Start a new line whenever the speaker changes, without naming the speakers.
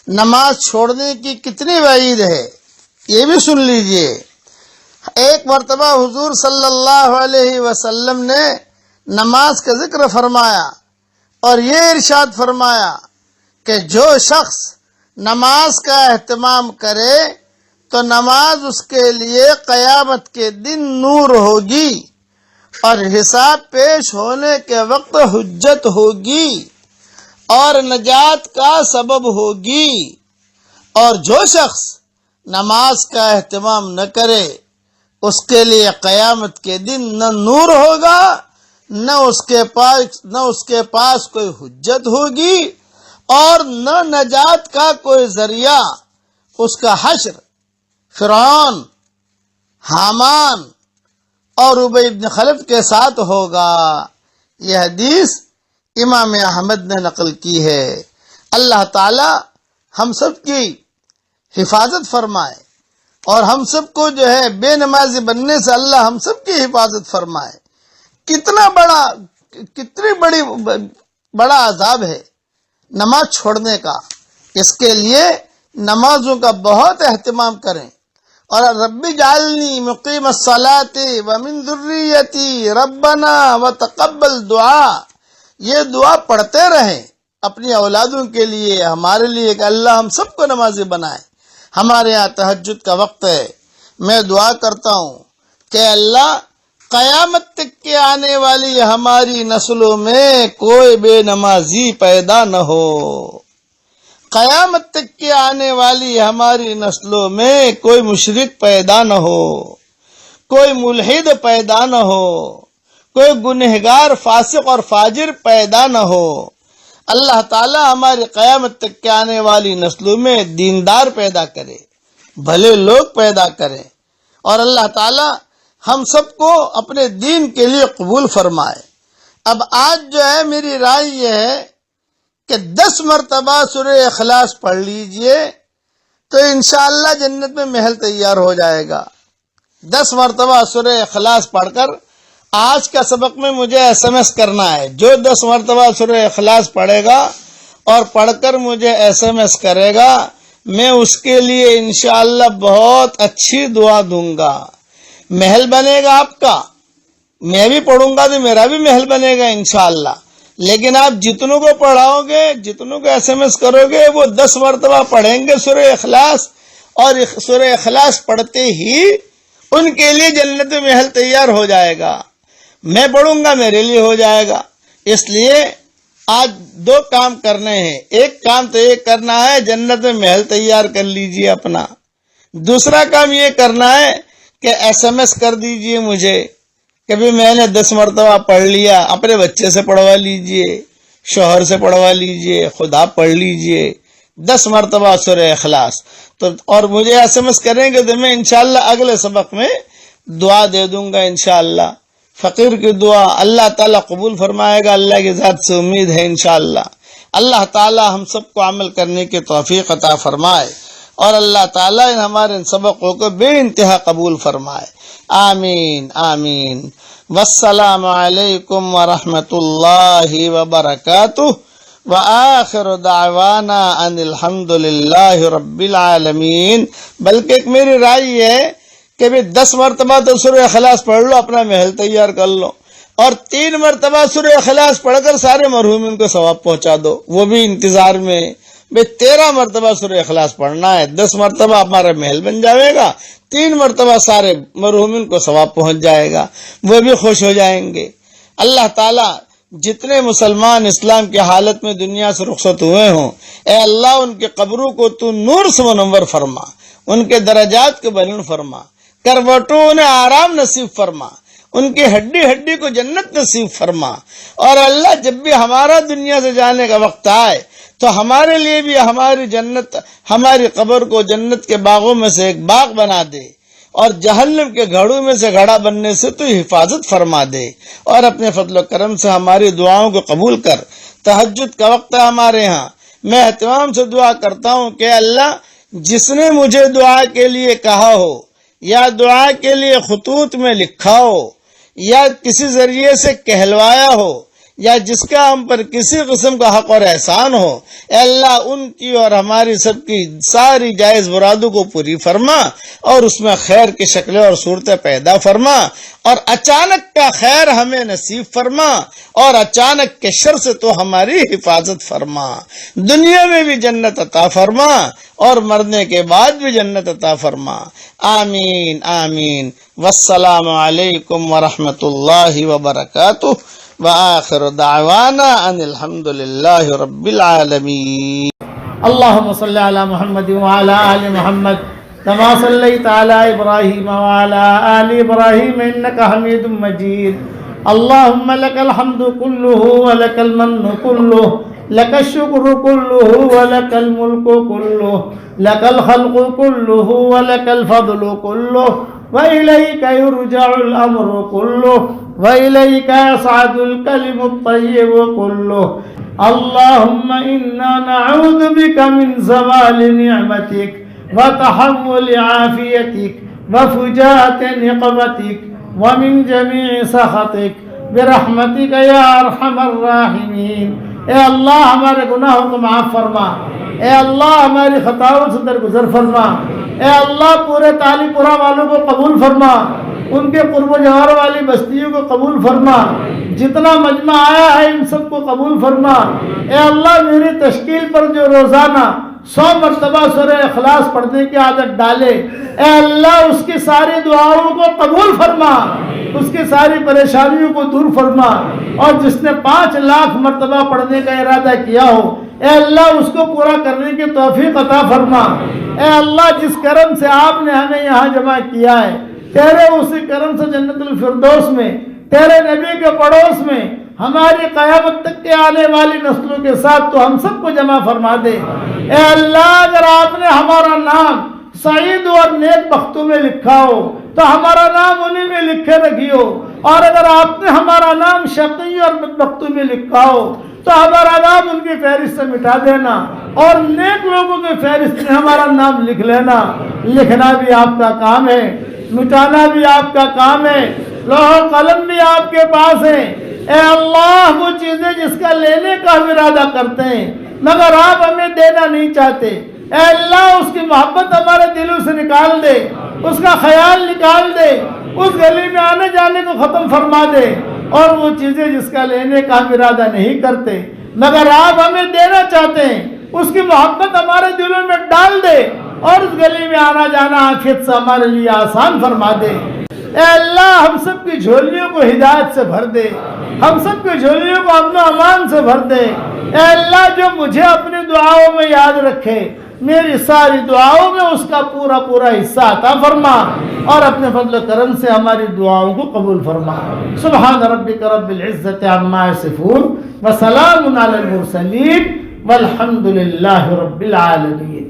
نماز چھوڑنے کی کتنی وعید ہے یہ بھی سن لیجئے۔ ایک مرتبہ حضور صلی اللہ علیہ وسلم نے نماز کا ذکر فرمایا اور یہ ارشاد فرمایا کہ جو شخص نماز کا اہتمام کرے تو نماز اس کے لیے قیامت کے دن نور ہوگی اور حساب پیش ہونے کے وقت حجت ہوگی اور نجات کا سبب ہوگی، اور جو شخص نماز کا اہتمام نہ کرے اس کے لیے قیامت کے دن نہ نور ہوگا نہ اس کے پاس کوئی حجت ہوگی اور نہ نجات کا کوئی ذریعہ۔ اس کا حشر فرعون، حامان اور ابی بن خلف کے ساتھ ہوگا۔ یہ حدیث امام احمد نے نقل کی ہے۔ اللہ تعالی ہم سب کی حفاظت فرمائے اور ہم سب کو جو ہے بے نمازی بننے سے اللہ ہم سب کی حفاظت فرمائے۔ کتنی بڑا عذاب ہے نماز چھوڑنے کا، اس کے لیے نمازوں کا بہت اہتمام کریں۔ اور رب اجعلنی مقیم الصلاۃ ومن ذریتی ربنا وتقبل دعا، یہ دعا پڑھتے رہیں اپنی اولادوں کے لیے، ہمارے لیے کہ اللہ ہم سب کو نمازی بنائے۔ ہمارے یہاں تہجد کا وقت ہے، میں دعا کرتا ہوں کہ اللہ قیامت تک کے آنے والی ہماری نسلوں میں کوئی بے نمازی پیدا نہ ہو، قیامت تک کے آنے والی ہماری نسلوں میں کوئی مشرک پیدا نہ ہو، کوئی ملحد پیدا نہ ہو، کوئی گنہگار فاسق اور فاجر پیدا نہ ہو۔ اللہ تعالی ہماری قیامت تک کے آنے والی نسلوں میں دیندار پیدا کرے، بھلے لوگ پیدا کرے، اور اللہ تعالی ہم سب کو اپنے دین کے لیے قبول فرمائے۔ اب آج جو ہے میری رائے یہ ہے کہ 10 مرتبہ سورہ اخلاص پڑھ لیجئے تو انشاءاللہ جنت میں محل تیار ہو جائے گا۔ 10 مرتبہ سورہ اخلاص پڑھ کر آج کا سبق میں مجھے SMS کرنا ہے۔ جو 10 مرتبہ سورہ اخلاص پڑھے گا اور پڑھ کر مجھے SMS کرے گا، میں اس کے لیے انشاءاللہ بہت اچھی دعا دوں گا۔ محل بنے گا آپ کا، میں بھی پڑھوں گا تو میرا بھی محل بنے گا انشاءاللہ۔ لیکن آپ جتنوں کو پڑھاؤ گے، جتنوں کو SMS کرو گے، وہ 10 مرتبہ پڑھیں گے سورہ اخلاص، اور سورہ اخلاص پڑھتے ہی ان کے لیے جنت میں محل تیار ہو جائے گا۔ میں پڑھوں گا میرے لیے ہو جائے گا۔ اس لیے آج 2 کام کرنے ہیں۔ ایک کام تو یہ کرنا ہے جنت میں محل تیار کر لیجئے اپنا، دوسرا کام یہ کرنا ہے کہ SMS کر دیجئے مجھے کہ بھی میں نے 10 مرتبہ پڑھ لیا۔ اپنے بچے سے پڑھوا لیجئے، شوہر سے پڑھوا لیجئے، خدا پڑھ لیجئے 10 مرتبہ سورہ اخلاص۔ اور مجھے SMS کریں گے تو میں انشاءاللہ اگلے سبق میں دعا دے دوں گا انشاءاللہ۔ فقیر کی دعا اللہ تعالیٰ قبول فرمائے گا، اللہ کی ذات سے امید ہے انشاءاللہ۔ اللہ تعالیٰ ہم سب کو عمل کرنے کی توفیق عطا فرمائے، اور اللہ تعالیٰ ہمارے ان سبقوں کو بے انتہا قبول فرمائے۔ آمین آمین۔ والسلام علیکم ورحمۃ اللہ وبرکاتہ، وآخر دعوانا ان الحمد للہ رب العالمین۔ بلکہ ایک میری رائے یہ ہے کہ بھی 10 مرتبہ تو سورہ اخلاص پڑھ لو، اپنا محل تیار کر لو، اور 3 مرتبہ سورہ اخلاص پڑھ کر سارے مرحومین کو ثواب پہنچا دو، وہ بھی انتظار میں۔ 13 مرتبہ سورہ اخلاص پڑھنا ہے، 10 مرتبہ ہمارا محل بن جائے گا، 3 مرتبہ سارے مرحومین کو ثواب پہنچ جائے گا، وہ بھی خوش ہو جائیں گے۔ اللہ تعالیٰ جتنے مسلمان اسلام کی حالت میں دنیا سے رخصت ہوئے ہوں، اے اللہ ان کے قبروں کو تو نور سے منور فرما، ان کے درجات کو بلند فرما، کروٹوں انہیں آرام نصیب فرما، ان کی ہڈی ہڈی کو جنت نصیب فرما، اور اللہ جب بھی ہمارا دنیا سے جانے کا وقت آئے تو ہمارے لیے بھی ہماری جنت، ہماری قبر کو جنت کے باغوں میں سے ایک باغ بنا دے، اور جہنم کے گھڑوں میں سے گھڑا بننے سے تو حفاظت فرما دے، اور اپنے فضل و کرم سے ہماری دعاؤں کو قبول کر۔ تہجد کا وقت ہے ہمارے ہاں، میں اہتمام سے دعا کرتا ہوں کہ اللہ جس نے مجھے دعا کے لیے کہا ہو، یا دعا کے لیے خطوط میں لکھا ہو، یا کسی ذریعے سے کہلوایا ہو، یا جس کا ہم پر کسی قسم کا حق اور احسان ہو، اے اللہ ان کی اور ہماری سب کی ساری جائز مرادوں کو پوری فرما اور اس میں خیر کی شکلیں اور صورتیں پیدا فرما، اور اچانک کا خیر ہمیں نصیب فرما اور اچانک کے شر سے تو ہماری حفاظت فرما، دنیا میں بھی جنت عطا فرما اور مرنے کے بعد بھی جنت عطا فرما، آمین آمین۔ والسلام علیکم ورحمۃ اللہ وبرکاتہ، وآخر دعوانا ان الحمد للہ رب العالمین۔
اللهم صل على محمد وعلى آل محمد كما صليت على إبراهيم وعلى آل إبراهيم إنك حميد مجيد. اللهم لك الحمد كله ولك المن كله، لك الشكر كله ولك الملك كله، لك الخلق كله ولك الفضل كله، وإليك يرجع الأمر كله، وإليك يصعد الكلم الطيب كله. اللهم إنا نعوذ بك من زوال نعمتك وتحول عافيتك وفجاءة نقمتك ومن جميع سخطك برحمتك يا أرحم الراحمين. اے اللہ ہمارے گناہوں کو معاف فرما، اے اللہ ہماری خطاؤں سے درگزر فرما، اے اللہ پورے تالی پورا والوں کو قبول فرما، ان کے قرب و جوار والی بستیوں کو قبول فرما، جتنا مجمع آیا ہے ان سب کو قبول فرما. اے اللہ میری تشکیل پر جو روزانہ 100 مرتبہ سورہ اخلاص پڑھنے کی عادت ڈالے، اے اللہ اس کی ساری دعاؤں کو قبول فرما، اس کی ساری پریشانیوں کو دور فرما، اور جس نے 5 لاکھ مرتبہ پڑھنے کا ارادہ کیا ہو، اے اللہ اس کو پورا کرنے کی توفیق عطا فرما. اے اللہ جس کرم سے آپ نے ہمیں یہاں جمع کیا ہے، تیرے اسی کرم سے جنت الفردوس میں تیرے نبی کے پڑوس میں ہماری قیامت تک کے آنے والی نسلوں کے ساتھ تو ہم سب کو جمع فرما دے. اے اللہ اگر آپ نے ہمارا نام سعید اور نیک بختوں میں لکھا ہو تو ہمارا نام انہی میں لکھے رکھیو، اور اگر آپ نے ہمارا نام شقی اور بدبختوں میں لکھا ہو تو ہمارا نام ان کی فہرست سے مٹا دینا، اور نیک لوگوں کی فہرست میں ہمارا نام لکھ لینا. لکھنا بھی آپ کا کام ہے، مٹانا بھی آپ کا کام ہے، لوح و قلم بھی آپ کے پاس ہے. اے اللہ وہ چیزیں جس کا لینے کا ہم ارادہ کرتے ہیں مگر آپ ہمیں دینا نہیں چاہتے، اے اللہ اس کی محبت ہمارے دلوں سے نکال دے، اس کا خیال نکال دے، اس گلی میں آنے جانے کو ختم فرما دے، اور وہ چیزیں جس کا لینے کا ہم ارادہ نہیں کرتے مگر آپ ہمیں دینا چاہتے ہیں اس کی محبت ہمارے دلوں میں ڈال دے، اور اس گلی میں آنا جانا عافیت سے ہمارے لیے آسان فرما دے. اے اللہ ہم سب کی جھولیوں کو ہدایت سے بھر دے، ہم سب کی جھولیوں کو امن و امان سے بھر دے. اے اللہ جو مجھے اپنی دعاؤں میں یاد رکھے میری ساری دعاؤں میں اس کا پورا پورا حصہ عطا فرما، اور اپنے فضل و کرم سے ہماری دعاؤں کو قبول فرما. سبحان ربک رب العزت عما یصفون وسلام علی المرسلین والحمد للہ رب العالمین.